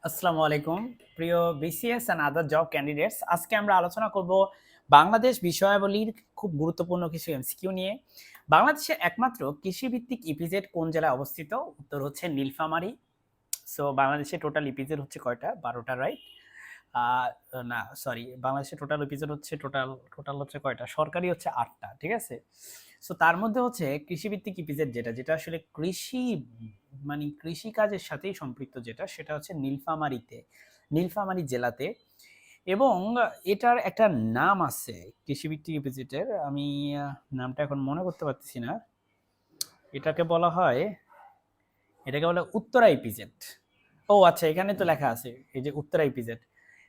আসসালামু আলাইকুম প্রিয় BCS and other job candidates. আজকে আমরা আলোচনা করব বাংলাদেশ বিষয়াবলীর খুব গুরুত্বপূর্ণ কিছু এমসিকিউ নিয়ে। বাংলাদেশে একমাত্র কৃষিভিত্তিক ইপিজেড কোন জেলায় অবস্থিত? উত্তর হচ্ছে নীলফামারী। সো বাংলাদেশে টোটাল ইপিজেড হচ্ছে কয়টা? ১২টা, রাইট? না, সরি, বাংলাদেশে টোটাল ইপিজেড হচ্ছে টোটাল টোটাল হচ্ছে কয়টা? সরকারি হচ্ছে ৮টা, ঠিক আছে? সো তার মধ্যে হচ্ছে কৃষিভিত্তিক ইপিজেড যেটা যেটা আসলে কৃষি মানে কৃষিকাজের সাথেই সম্পৃক্ত, যেটা সেটা হচ্ছে নীলফামারী জেলাতে। এবং এটার একটা নাম আছে কৃষিভিত্তিক ইপিজেডের, আমি নামটা এখন মনে করতে পারতেছি না। এটাকে বলা হয়, এটাকে বলে উত্তরা ইপিজেড। ও আচ্ছা, এখানে তো লেখা আছে এই যে উত্তরা ইপিজেড।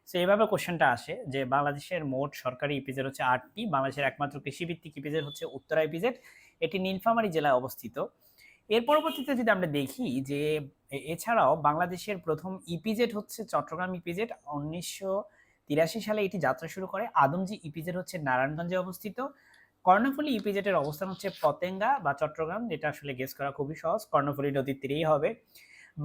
সো এইভাবে কোশ্চেনটা আসে যে বাংলাদেশের মোট সরকারি ইপিজেড হচ্ছে ৮টি, বাংলাদেশের একমাত্র কৃষিভিত্তিক ইপিজেড হচ্ছে উত্তরা ইপিজেড। এটি নীলফামারী জেলায় অবস্থিত। এর পরবর্তীতে যদি আমরা দেখি যে এছাড়াও বাংলাদেশের প্রথম ইপিজেড হচ্ছে চট্টগ্রাম ইপিজেড। ১৯৮৩ সালে এটি যাত্রা শুরু করে। আদমজি ইপিজেড হচ্ছে নারায়ণগঞ্জে অবস্থিত। কর্ণফুলী ইপিজেডের অবস্থান হচ্ছে পতেঙ্গা বা চট্টগ্রাম, যেটা আসলে গেস করা খুবই সহজ, কর্ণফুলী নদীর তীরেই হবে।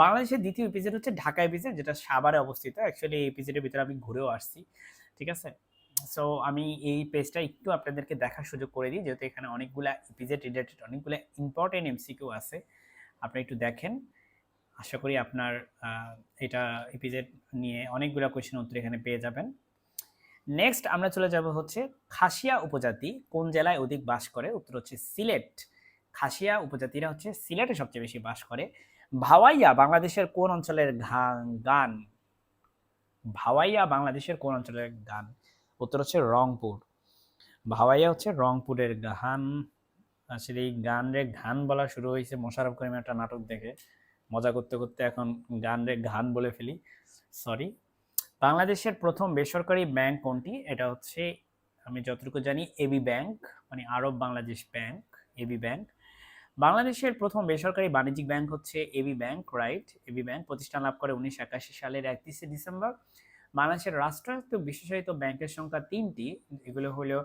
বাংলাদেশের দ্বিতীয় ইপিজেড হচ্ছে ঢাকা ইপিজেড, যেটা সাভারে অবস্থিত। অ্যাকচুয়ালি এই ইপিজেডের ভিতরে আমি ঘুরেও আসছি, ঠিক আছে? সো আমি এই পেজটা একটু আপনাদেরকে দেখার সুযোগ করে দিই, যেহেতু এখানে অনেকগুলা ইপিজেড রিলেটেড অনেকগুলো ইম্পর্টেন্ট এমসিকিউ আছে। আপনি একটু দেখেন, আশা করি আপনার এটা ইপিজেড নিয়ে অনেকগুলো কোয়েশ্চেন উত্তর এখানে পেয়ে যাবেন। নেক্সট আমরা চলে যাব হচ্ছে খাসিয়া উপজাতি কোন জেলায় অধিক বাস করে? উত্তর হচ্ছে সিলেট। খাসিয়া উপজাতিরা হচ্ছে সিলেটে সবচেয়ে বেশি বাস করে। ভাওয়াইয়া বাংলাদেশের কোন অঞ্চলের গান? ভাওয়াইয়া বাংলাদেশের কোন অঞ্চলের গান? উত্তর হচ্ছে রংপুর। ভাওয়াইয়া হচ্ছে রংপুরের গান। আসলে এই গান রে ঘান বলা শুরু হয়েছে মোশাররফ করিমের একটা নাটক দেখে, মজা করতে করতে এখন গান রে ঘান বলে ফেলি, সরি। বাংলাদেশের প্রথম বেসরকারি ব্যাংক কোনটি? এটা হচ্ছে, আমি যতটুকু জানি, এবি ব্যাংক, মানে Arab Bangladesh bank, AB bank. বাংলাদেশের প্রথম বেসরকারি বাণিজ্যিক ব্যাংক হচ্ছে AB bank, right? AB bank প্রতিষ্ঠান লাভ করে ১৯৮১ সালের ৩১শে ডিসেম্বর। বাংলাদেশের রাষ্ট্রায়ত্ত বিশেষায়িত ব্যাংকের সংখ্যা ৩টি। এগুলো হলো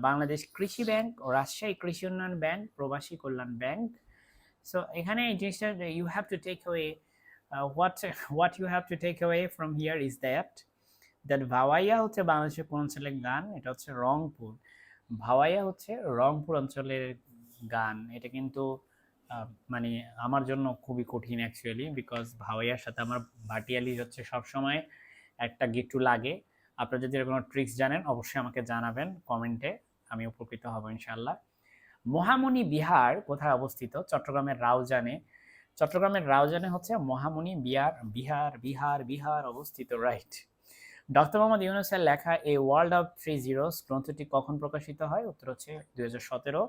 বাংলাদেশ কৃষি ব্যাংক, রাজশাহী কৃষি উন্নয়ন ব্যাংক, প্রবাসী কল্যাণ ব্যাংক। সো এখানে এই জিনিসটা you have to take away, what you have to take away from here is that Bhawaiya হচ্ছে বাংলাদেশের কোন অঞ্চলের গান? এটা হচ্ছে রংপুর। ভাওয়াইয়া হচ্ছে রংপুর অঞ্চলের গান। এটা কিন্তু মানে আমার জন্য খুবই কঠিন অ্যাকচুয়ালি, বিকজ ভাওয়াইয়ার সাথে আমার ভাটিয়ালি হচ্ছে সবসময় একটা গিট্টু লাগে। আপনারা যদি এর কোনো ট্রিক্স জানেন অবশ্যই আমাকে জানাবেন কমেন্টে, আমি উপকৃত হব ইনশাল্লাহ। মহামণি বিহার কোথায় অবস্থিত? চট্টগ্রামের রাউজানে। চট্টগ্রামের রাউজানে হচ্ছে মহামণি বিহার অবস্থিত, রাইট? ডক্টর মোহাম্মদ ইউনুসের লেখা a world of three zeros গ্রন্থটি কখন প্রকাশিত হয়? উত্তর হচ্ছে ২০১৭।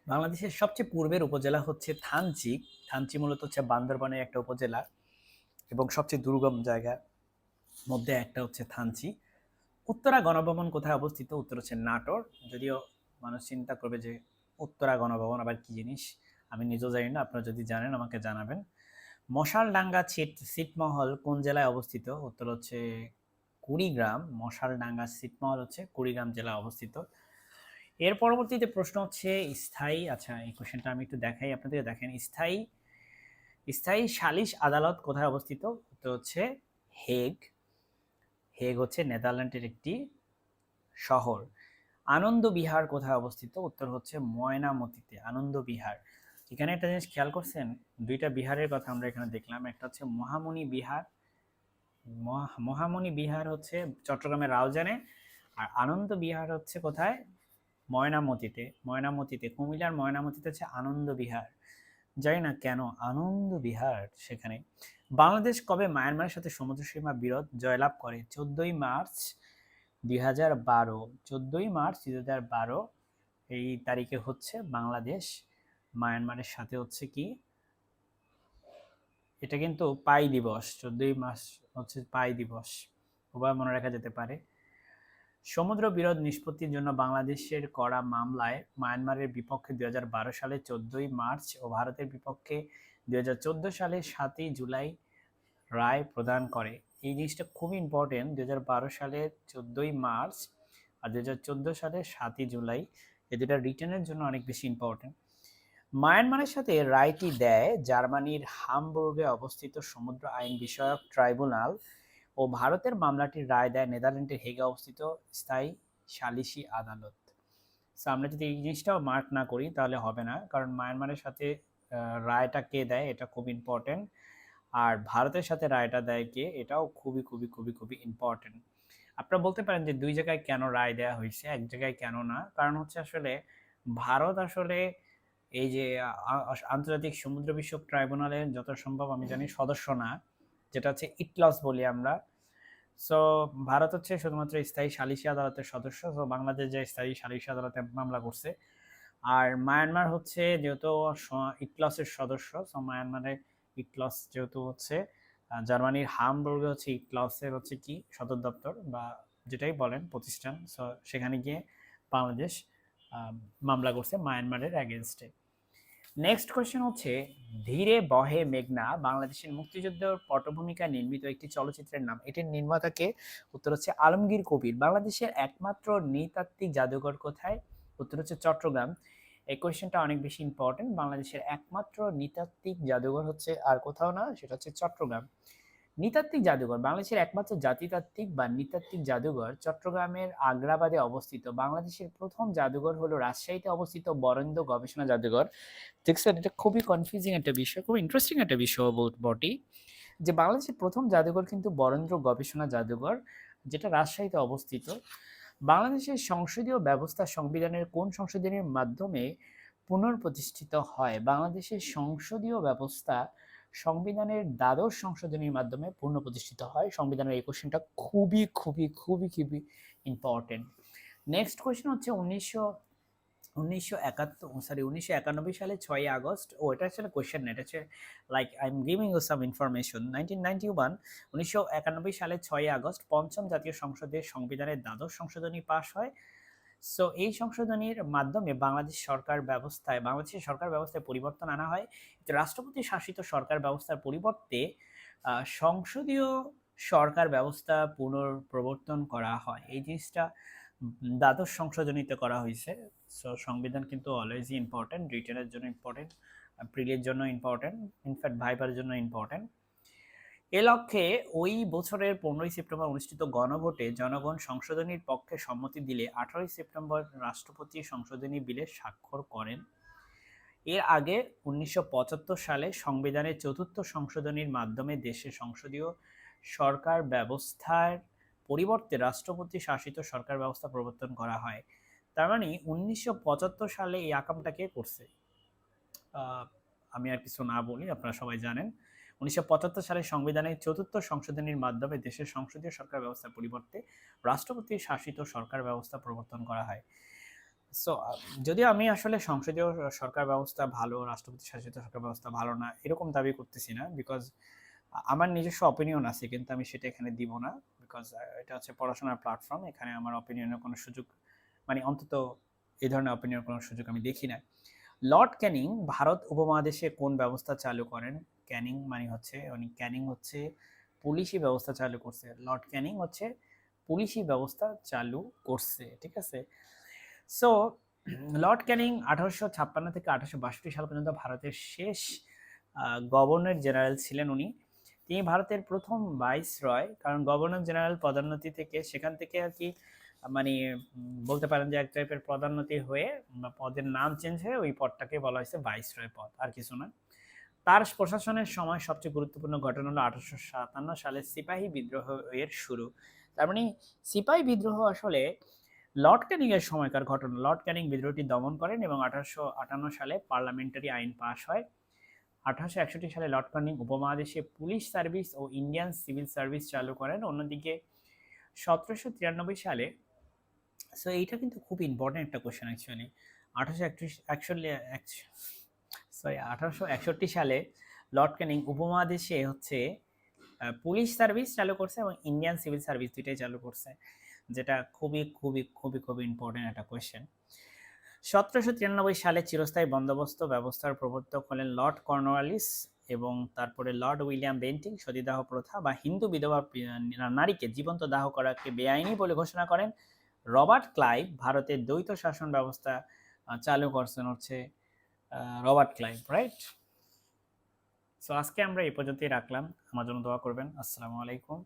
বাংলাদেশের সবচেয়ে পূর্বের উপজেলা হচ্ছে থানচি। থানচি মূলত হচ্ছে বান্দরবানের একটা উপজেলা এবং সবচেয়ে দুর্গম জায়গার মধ্যে একটা হচ্ছে থানচি। উত্তরা গণভবন কোথায় অবস্থিত? উত্তর হচ্ছে নাটোর। যদিও মানুষ চিন্তা করবে যে উত্তরা গণভবন আবার কি জিনিস, আমি নিজেও জানি না, আপনারা যদি জানেন আমাকে জানাবেন। মশালডাঙ্গা ছিটমহল কোন জেলায় অবস্থিত? উত্তর হচ্ছে কুড়িগ্রাম। মশালডাঙ্গা ছিটমহল হচ্ছে কুড়িগ্রাম জেলায় অবস্থিত। এর পরবর্তীতে প্রশ্ন হচ্ছে স্থায়ী, আচ্ছা এই কোশ্চেনটা আমি একটু দেখাই আপনাদের, দেখেন, স্থায়ী স্থায়ী সালিশ আদালত কোথায় অবস্থিত? উত্তর হচ্ছে হেগ। হেগ হচ্ছে নেদারল্যান্ডের একটি শহর। আনন্দ বিহার কোথায় অবস্থিত? উত্তর হচ্ছে ময়নামতিতে। আনন্দ বিহার, এখানে একটা জিনিস খেয়াল করছেন, দুইটা বিহারের কথা আমরা এখানে দেখলাম, একটা হচ্ছে মহামণি বিহার, মহামণি বিহার হচ্ছে চট্টগ্রামের রাউজানে, আর আনন্দ বিহার হচ্ছে কোথায়? ময়নামতিতে, কুমিল্লার ময়নামতিতে হচ্ছে আনন্দ বিহার। জানি না কেন আনন্দ বিহার সেখানে। বাংলাদেশ কবে মায়ানমারের সাথে সমুদ্র সীমা বিরোধ জয়লাভ করে? 14ই মার্চ 2012। 14ই মার্চ 2012 এই তারিখে হচ্ছে বাংলাদেশ মায়ানমারের সাথে হচ্ছে কি, এটা কিন্তু পাই দিবস। 14ই মার্চ হচ্ছে পাই দিবস, উভয় মনে রাখা যেতে পারে। সমুদ্র বিরোধ নিষ্পত্তির জন্য বাংলাদেশের করা মামলায় মায়ানমারের বিপক্ষে 2012 সালে 14ই মার্চ ও ভারতের বিপক্ষে 2014 সালে 7ই জুলাই রায় প্রদান করে। এই জিনিসটা খুবই ইম্পর্টেন্ট, 2012 সালে 14ই মার্চ আর 2014 সালে 7ই জুলাই, এই দুটা রিটেনের জন্য অনেক বেশি ইম্পর্টেন্ট। মায়ানমারের সাথে রায়টি দেয় জার্মানির হামবুর্গে অবস্থিত সমুদ্র আইন বিষয়ক ট্রাইব্যুনাল ও ভারতের মামলাটির রায় দেয় নেদারল্যান্ডের হেগে অবস্থিত স্থায়ী সালিসি আদালত। সো আমরা যদি এই জিনিসটাও মার্ক না করি তাহলে হবে না, কারণ মায়ানমারের সাথে রায়টা কে দেয় এটা খুব ইম্পর্টেন্ট, আর ভারতের সাথে রায়টা দেয় কে এটাও খুবই খুবই খুবই খুবই ইম্পর্টেন্ট। আপনারা বলতে পারেন যে দুই জায়গায় কেন রায় দেওয়া হয়েছে, এক জায়গায় কেন না? কারণ হচ্ছে আসলে ভারত আসলে এই যে আন্তর্জাতিক সমুদ্র বিষয়ক ট্রাইব্যুনালের যত সম্ভব আমি জানি সদস্য না, যেটা হচ্ছে ইটলস বলি আমরা। সো ভারত হচ্ছে শুধুমাত্র স্থায়ী সালিসি আদালতের সদস্য। সো বাংলাদেশ যে স্থায়ী সালিসি আদালতে মামলা করছে, আর মায়ানমার হচ্ছে যেহেতু ইটলসের সদস্য, সো মায়ানমারের ইটলস যেহেতু হচ্ছে জার্মানির হামবুর্গে হচ্ছে ইটলসের হচ্ছে কি সদর দপ্তর বা যেটাই বলেন প্রতিষ্ঠান, সো সেখানে গিয়ে বাংলাদেশ মামলা করছে মায়ানমারের অ্যাগেনস্টে। নেক্সট কোয়েশ্চেন হচ্ছে ধীরে বহে মেঘনা বাংলাদেশের মুক্তিযুদ্ধের পটভূমিকায় নির্মিত একটি চলচ্চিত্রের নাম। এটির নির্মাতাকে? উত্তর হচ্ছে আলমগীর কবির। বাংলাদেশের একমাত্র নৃতাত্ত্বিক জাদুঘর কোথায়? উত্তর হচ্ছে চট্টগ্রাম। এই কোয়েশ্চেনটা অনেক বেশি ইম্পর্টেন্ট। বাংলাদেশের একমাত্র নৃতাত্ত্বিক জাদুঘর হচ্ছে আর কোথাও না, সেটা হচ্ছে চট্টগ্রাম। নৃতাত্ত্বিক জাদুঘর বাংলাদেশের একমাত্র জাতিতাত্ত্বিক বা নৃতাত্ত্বিক জাদুঘর চট্টগ্রামের আগ্রাবাদে অবস্থিত। বাংলাদেশের প্রথম জাদুঘর হলো রাজশাহীতে অবস্থিত বরেন্দ্র গবেষণা জাদুঘর। দেখছেন, এটা খুবই কনফিউজিং একটা বিষয়, খুব ইন্টারেস্টিং একটা বিষয় বটে, যে বাংলাদেশের প্রথম জাদুঘর কিন্তু বরেন্দ্র গবেষণা জাদুঘর, যেটা রাজশাহীতে অবস্থিত। বাংলাদেশের সংসদীয় ব্যবস্থা সংবিধানের কোন সংশোধনীর মাধ্যমে পুনঃপ্রতিষ্ঠিত হয়? বাংলাদেশের সংসদীয় ব্যবস্থা সংবিধানের দ্বাদশ সংশোধনীর মাধ্যমে পুনঃপ্রতিষ্ঠিত হয়। সংবিধানের এই কোশ্চেনটা খুবই খুবই খুবই খুবই ইম্পর্টেন্ট। নেক্সট কোয়েশ্চেন হচ্ছে 1991 সালে 6ই আগস্ট, এটা আসলে কোয়েশ্চেন না, এটা হচ্ছে like I am giving you some information. 1991 সালে 6ই আগস্ট পঞ্চম জাতীয় সংসদের সংবিধানের দ্বাদশ সংশোধনী পাশ হয়। সো এই সংশোধনীর মাধ্যমে বাংলাদেশের সরকার ব্যবস্থায় পরিবর্তন আনা হয়। রাষ্ট্রপতি শাসিত সরকার ব্যবস্থার পরিবর্তে সংসদীয় সরকার ব্যবস্থা পুনঃপ্রবর্তন করা হয়। এই জিনিসটা দ্বাদশ সংশোধনীতে করা হয়েছে। সো সংবিধান কিন্তু অলওয়েজই ইম্পর্টেন্ট, রিটেনের জন্য ইম্পর্টেন্ট, প্রিলির জন্য ইম্পর্টেন্ট, ইনফ্যাক্ট ভাইবার জন্য ইম্পর্টেন্ট। এ লক্ষ্যে ওই বছরের 15ই সেপ্টেম্বর অনুষ্ঠিত গণভোটে জনগণ সংশোধনীর পক্ষে সম্মতি দিলে 18ই সেপ্টেম্বর রাষ্ট্রপতি সংশোধনী বিলে স্বাক্ষর করেন। এর আগে 1975 সালে সংবিধানের চতুর্থ সংশোধনীর মাধ্যমে দেশে সংসদীয় সরকার ব্যবস্থার পরিবর্তে রাষ্ট্রপতি শাসিত সরকার ব্যবস্থা প্রবর্তন করা হয়। তার মানে 1975 সালে এই আকামটাকে করছে। আমি আর কিছু না বলি, আপনারা সবাই জানেন 1975 সালে সংবিধানের চতুর্থ সংশোধনীর মাধ্যমে দেশের সংসদীয় সরকার ব্যবস্থার পরিবর্তে রাষ্ট্রপতি শাসিত সরকার ব্যবস্থা প্রবর্তন করা হয়। সো যদিও আমি আসলে সংসদীয় সরকার ব্যবস্থা ভালো, রাষ্ট্রপতি শাসিত সরকার ব্যবস্থা ভালো না এরকম দাবি করতেছি না, বিকজ আমার নিজস্ব অপিনিয়ন আছে, কিন্তু আমি সেটা এখানে দিব না, বিকজ এটা হচ্ছে পড়াশোনার প্ল্যাটফর্ম, এখানে আমার অপিনিয়নের কোনো সুযোগ, মানে অন্তত এই ধরনের অপিনিয়নের কোনো সুযোগ আমি দেখি না। লর্ড ক্যানিং ভারত উপমহাদেশে কোন ব্যবস্থা চালু করেন? ক্যানিং হচ্ছে পুলিশি ব্যবস্থা চালু করছে। লর্ড ক্যানিং হচ্ছে পুলিশি ব্যবস্থা চালু করছে, ঠিক আছে। সো লর্ড ক্যানিং 1856 থেকে 1862 সাল পর্যন্ত ভারতের শেষ গভর্নর জেনারেল ছিলেন উনি। তিনি ভারতের প্রথম ভাইসরয়, কারণ গভর্নর জেনারেল পদোন্নতি থেকে সেখান থেকে আর কি, মানে বলতে পারেন যে এক টাইপের পদোন্নতি হয়ে পদের নাম চেঞ্জ হয়ে ওই পদটাকে বলা হয়েছে ভাইসরয় পদ, আর কিছু না। তার প্রশাসনের সময় সবচেয়ে গুরুত্বপূর্ণ ঘটনা হলো 1857 সালে সিপাহী বিদ্রোহ এর শুরু। তার মানে সিপাহী বিদ্রোহ আসলে লর্ড ক্যানিং এর সময়কার ঘটনা। লর্ড ক্যানিং বিদ্রোহটি দমন করেন এবং 1858 সালে পার্লামেন্টারি আইন পাস হয়। 1861 সালে লর্ড ক্যানিং উপমহাদেশে পুলিশ সার্ভিস ও ইন্ডিয়ান সিভিল সার্ভিস চালু করেন। অন্যদিকে 1793 সালে, সো এইটা কিন্তু খুব ইম্পর্টেন্ট একটা কোয়েশ্চেন অ্যাকচুয়ালি, 1861 সালে লর্ড ক্যানিং উপমহাদেশে হচ্ছে পুলিশ সার্ভিস চালু করছে এবং ইন্ডিয়ান সিভিল সার্ভিস দুইটাই চালু করছে, যেটা খুবই খুবই খুবই খুবই ইম্পর্টেন্ট একটা কোয়েশ্চেন। 1793 সালে চিরস্থায়ী বন্দোবস্ত ব্যবস্থার প্রবর্তক হলেন লর্ড কর্নওয়ালিস এবং তারপরে লর্ড উইলিয়াম বেন্টিং সতীদাহ প্রথা বা হিন্দু বিধবা নারীকে জীবন্ত দাহ করাকে বেআইনি বলে ঘোষণা করেন। রবার্ট ক্লাইভ ভারতের দ্বৈত শাসন ব্যবস্থা চালু করছেন হচ্ছে রবার্ট ক্লাইভ, রাইট? সো আজকে আমরা এই পর্যন্তই রাখলাম। আমার জন্য দোয়া করবেন। আসসালামু আলাইকুম।